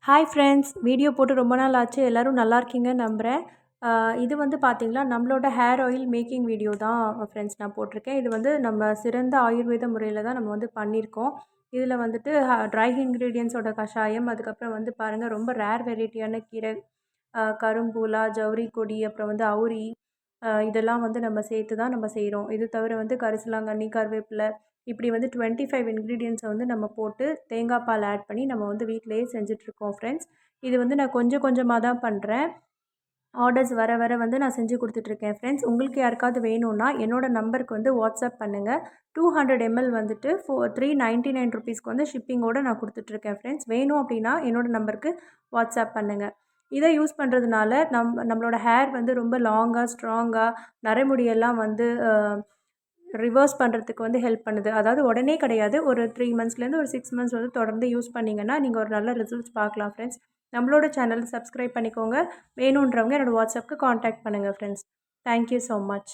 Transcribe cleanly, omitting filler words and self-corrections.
Hi friends, video போட்டு ரொம்ப நாள் ஆச்சு. எல்லோரும் நல்லா இருக்கீங்கன்னு நம்புகிறேன். இது வந்து பார்த்திங்கன்னா நம்மளோட ஹேர் ஆயில் மேக்கிங் வீடியோ தான் ஃப்ரெண்ட்ஸ் நான் போட்டிருக்கேன். இது வந்து நம்ம சிறந்த ஆயுர்வேத முறையில் தான் நம்ம வந்து பண்ணியிருக்கோம். இதில் வந்துட்டு ட்ரை இன்க்ரீடியன்ஸோட கஷாயம், அதுக்கப்புறம் வந்து பாருங்கள் ரொம்ப ரேர் வெரைட்டியான கீரை, கரும்பூலா, ஜவுரி கொடி, அப்புறம் வந்து அவுரி, இதெல்லாம் வந்து நம்ம சேர்த்து தான் நம்ம செய்கிறோம். இது தவிர வந்து கரிசலாங்கண்ணி, கருவேப்பிலை, இப்படி வந்து 25 இன்க்ரீடியன்ட்ஸை வந்து நம்ம போட்டு தேங்காய் பால் ஆட் பண்ணி நம்ம வந்து வீட்டிலேயே செஞ்சிட்ருக்கோம் ஃப்ரெண்ட்ஸ். இது வந்து நான் கொஞ்சம் கொஞ்சமாக தான் பண்ணுறேன். ஆர்டர்ஸ் வர வர வந்து நான் செஞ்சு கொடுத்துட்ருக்கேன் ஃப்ரெண்ட்ஸ். உங்களுக்கு யாருக்காவது வேணும்னா என்னோடய நம்பருக்கு வந்து வாட்ஸ்அப் பண்ணுங்கள். 200 ml வந்துட்டு 399 ருபீஸ்க்கு வந்து ஷிப்பிங்கோடு நான் கொடுத்துட்ருக்கேன் ஃப்ரெண்ட்ஸ். வேணும் அப்படின்னா என்னோடய நம்பருக்கு வாட்ஸ்அப் பண்ணுங்கள். இதை யூஸ் பண்ணுறதுனால நம்மளோட ஹேர் வந்து ரொம்ப லாங்காக, ஸ்ட்ராங்காக, நரைமுடியெல்லாம் வந்து ரிவர்ஸ் பண்ணுறதுக்கு வந்து ஹெல்ப் பண்ணுது. அதாவது உடனே கிடையாது, ஒரு 3 மந்த்ஸ்லேருந்து ஒரு 6 மந்த்ஸ் வந்து தொடர்ந்து யூஸ் பண்ணிங்கன்னா நீங்கள் ஒரு நல்ல ரிசல்ட்ஸ் பார்க்கலாம் ஃப்ரெண்ட்ஸ். நம்மளோட சேனல் சப்ஸ்கிரைப் பண்ணிக்கோங்க. வேணுன்றவங்க என்னோடய வாட்ஸ்அப்புக்கு காண்டாக்ட் பண்ணுங்கள் ஃப்ரெண்ட்ஸ். Thank you so much.